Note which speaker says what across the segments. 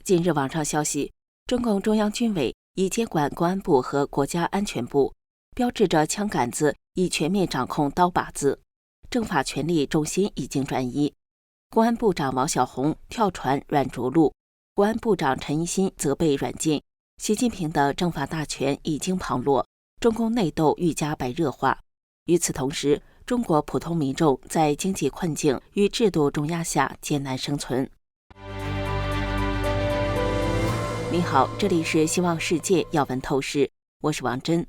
Speaker 1: 近日网上消息，中共中央军委已接管公安部和国家安全部，标志着枪杆子已全面掌控刀把子，政法权力重心已经转移。公安部长王小洪跳船软着陆，国安部长陈一新则被软禁。习近平的政法大权已经旁落，中共内斗愈加白热化。与此同时，中国普通民众在经济困境与制度重压下艰难生存。您好，这里是希望世界要闻透视，我是王真。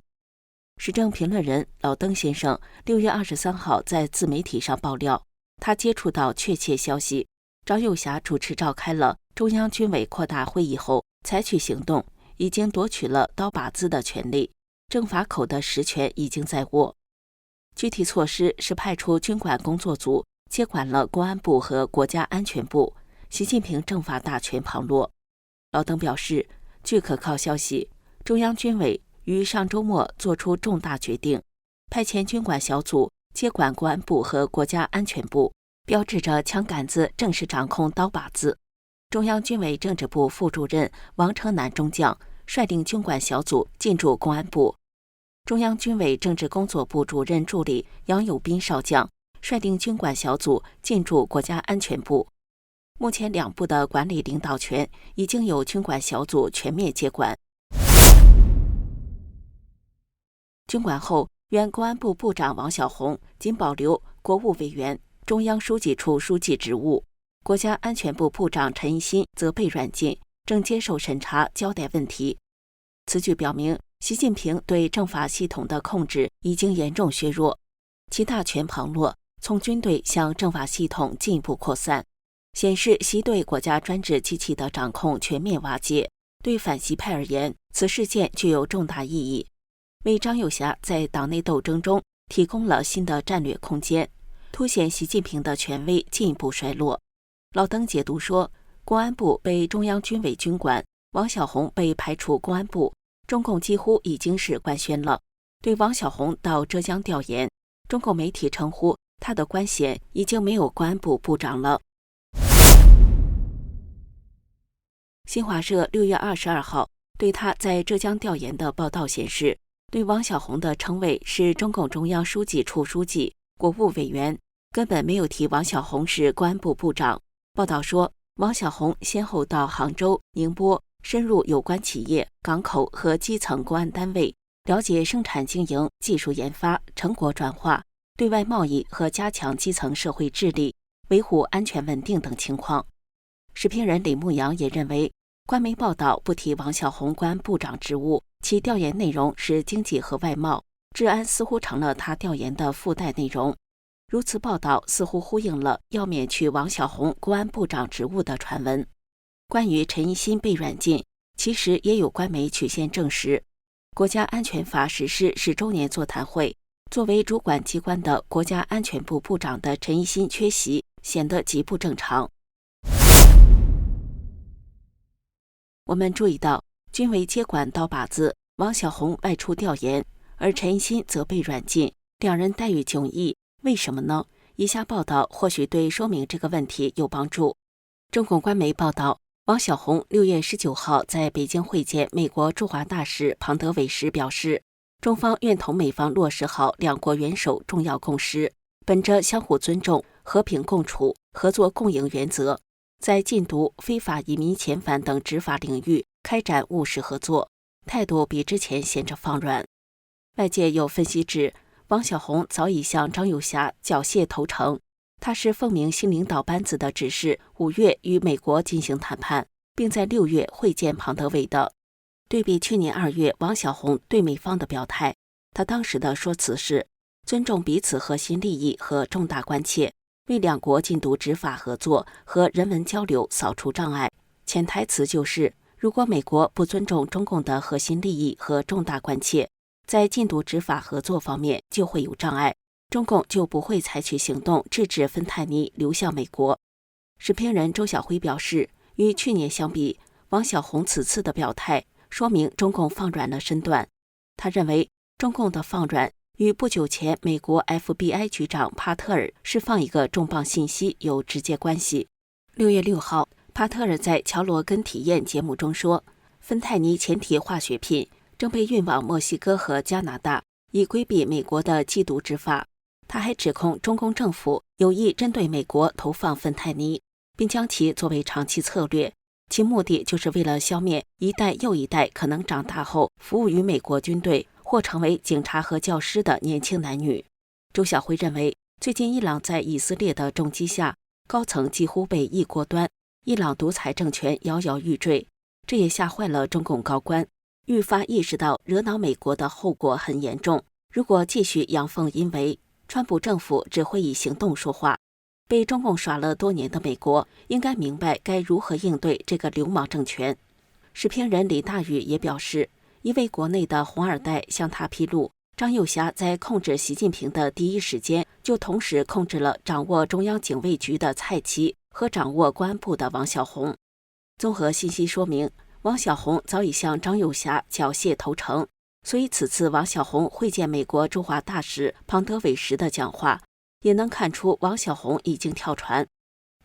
Speaker 1: 时政评论人老登先生6月23号在自媒体上爆料，他接触到确切消息，张又侠主持召开了中央军委扩大会议后，采取行动，已经夺取了刀把子的权利，政法口的实权已经在握。具体措施是派出军管工作组接管了公安部和国家安全部，习近平政法大权旁落。老登表示，据可靠消息，中央军委于上周末作出重大决定，派遣军管小组接管公安部和国家安全部，标志着枪杆子正式掌控刀把子。中央军委政治部副主任王成南中将率领军管小组进驻公安部，中央军委政治工作部主任助理杨友斌少将率领军管小组进驻国家安全部。目前两部的管理领导权已经由军管小组全面接管。军管后，原公安部部长王小洪仅保留国务委员、中央书记处书记职务，国家安全部部长陈一新则被软禁，正接受审查交代问题。此举表明，习近平对政法系统的控制已经严重削弱，其大权旁落，从军队向政法系统进一步扩散，显示习对国家专制机器的掌控全面瓦解。对反习派而言，此事件具有重大意义，为张又侠在党内斗争中提供了新的战略空间，凸显习近平的权威进一步衰落。老登解读说，公安部被中央军委军管，王小洪被排除公安部，中共几乎已经是官宣了。对王小洪到浙江调研，中共媒体称呼他的官衔已经没有公安部部长了。新华社6月22号对他在浙江调研的报道显示，对王小洪的称谓是中共中央书记处书记、国务委员，根本没有提王小洪是公安部部长。报道说，王小洪先后到杭州、宁波，深入有关企业、港口和基层公安单位，了解生产经营、技术研发、成果转化、对外贸易和加强基层社会治理、维护安全稳定等情况。时评人李牧阳也认为，官媒报道不提王小洪公安部长职务，其调研内容是经济和外贸，治安似乎成了他调研的附带内容。如此报道似乎呼应了要免去王小洪公安部长职务的传闻。关于陈一新被软禁，其实也有官媒曲线证实。国家安全法实施10周年座谈会，作为主管机关的国家安全部部长的陈一新缺席，显得极不正常。我们注意到，军委接管刀把子，王小洪外出调研，而陈一新则被软禁，两人待遇迥异，为什么呢？以下报道或许对说明这个问题有帮助。中共官媒报道，王小洪6月19号在北京会见美国驻华大使庞德伟时表示，中方愿同美方落实好两国元首重要共识，本着相互尊重、和平共处、合作共赢原则，在禁毒、非法移民遣返等执法领域开展务实合作，态度比之前显着放软。外界有分析指，王小洪早已向张又侠缴械投诚，他是奉明新领导班子的指示，5月与美国进行谈判，并在6月会见庞德伟的。对比去年2月王小洪对美方的表态，他当时的说辞是尊重彼此核心利益和重大关切，为两国禁毒执法合作和人文交流扫除障碍。潜台词就是，如果美国不尊重中共的核心利益和重大关切，在禁毒执法合作方面就会有障碍，中共就不会采取行动制止芬太尼流向美国。时评人周晓辉表示，与去年相比，王小洪此次的表态说明中共放软了身段。他认为，中共的放软与不久前美国 FBI 局长帕特尔释放一个重磅信息有直接关系。6月6号，帕特尔在乔罗根体验节目中说，芬太尼前体化学品正被运往墨西哥和加拿大，以规避美国的缉毒执法。他还指控中共政府有意针对美国投放芬太尼，并将其作为长期策略，其目的就是为了消灭一代又一代可能长大后服务于美国军队或成为警察和教师的年轻男女。周晓辉认为，最近伊朗在以色列的重击下，高层几乎被一锅端，伊朗独裁政权摇摇欲坠，这也吓坏了中共高官，愈发意识到惹恼美国的后果很严重。如果继续阳奉阴违，川普政府只会以行动说话。被中共耍了多年的美国应该明白该如何应对这个流氓政权。时评人李大宇也表示，一位国内的红二代向他披露，张又侠在控制习近平的第一时间，就同时控制了掌握中央警卫局的蔡奇和掌握公安部的王小洪。综合信息说明，王小洪早已向张又侠缴械投诚，所以此次王小洪会见美国驻华大使庞德韦什的讲话，也能看出王小洪已经跳船。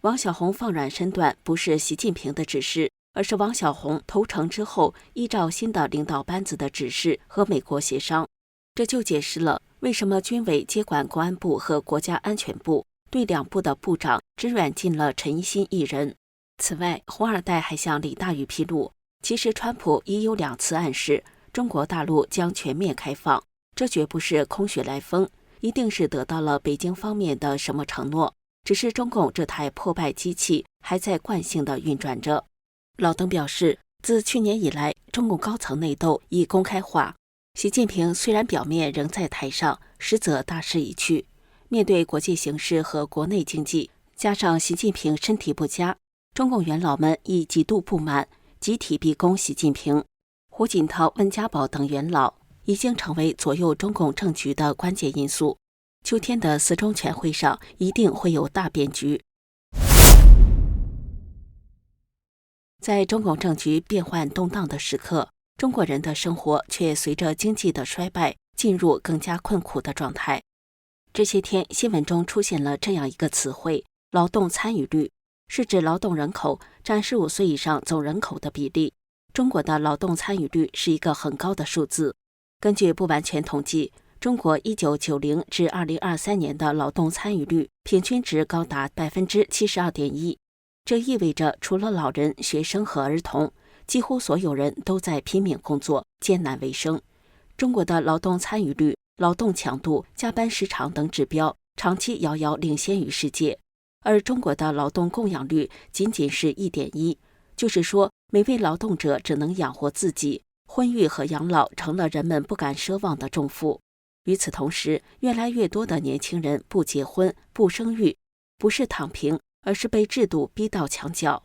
Speaker 1: 王小洪放软身段不是习近平的指示，而是王小洪投诚之后依照新的领导班子的指示和美国协商。这就解释了为什么军委接管公安部和国家安全部，对两部的部长只软禁了陈一新一人。此外，红二代还向李大宇披露，其实川普已有2次暗示中国大陆将全面开放，这绝不是空穴来风，一定是得到了北京方面的什么承诺，只是中共这台破败机器还在惯性的运转着。老邓表示，自去年以来，中共高层内斗已公开化，习近平虽然表面仍在台上，实则大势已去。面对国际形势和国内经济，加上习近平身体不佳，中共元老们已极度不满，集体逼宫习近平。胡锦涛、温家宝等元老已经成为左右中共政局的关键因素。秋天的四中全会上一定会有大变局。在中共政局变幻动荡的时刻，中国人的生活却随着经济的衰败进入更加困苦的状态。这些天新闻中出现了这样一个词汇，劳动参与率，是指劳动人口占15岁以上总人口的比例。中国的劳动参与率是一个很高的数字。根据不完全统计，中国1990至2023年的劳动参与率平均值高达 72.1%， 这意味着除了老人、学生和儿童，几乎所有人都在拼命工作，艰难为生。中国的劳动参与率、劳动强度、加班时长等指标长期遥遥领先于世界，而中国的劳动供养率仅仅是 1.1， 就是说每位劳动者只能养活自己，婚育和养老成了人们不敢奢望的重负。与此同时，越来越多的年轻人不结婚、不生育，不是躺平，而是被制度逼到墙角。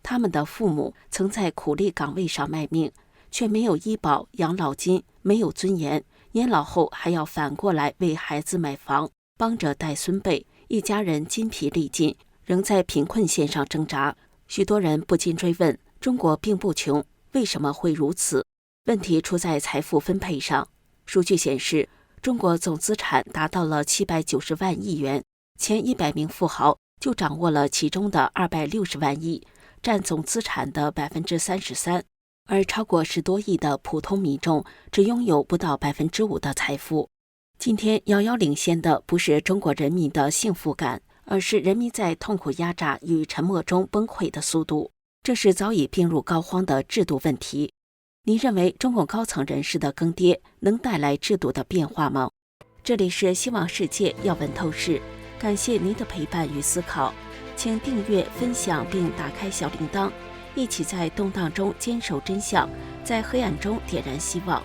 Speaker 1: 他们的父母曾在苦力岗位上卖命，却没有医保、养老金，没有尊严，年老后还要反过来为孩子买房，帮着带孙辈，一家人筋疲力尽，仍在贫困线上挣扎。许多人不禁追问，中国并不穷，为什么会如此？问题出在财富分配上。数据显示，中国总资产达到了790万亿元，前100名富豪就掌握了其中的260万亿，占总资产的 33%， 而超过10多亿的普通民众只拥有不到 5% 的财富。今天遥遥领先的不是中国人民的幸福感，而是人民在痛苦压榨与沉默中崩溃的速度。这是早已病入膏肓的制度问题。您认为中共高层人士的更迭能带来制度的变化吗？这里是希望世界要闻透视，感谢您的陪伴与思考，请订阅、分享并打开小铃铛，一起在动荡中坚守真相，在黑暗中点燃希望。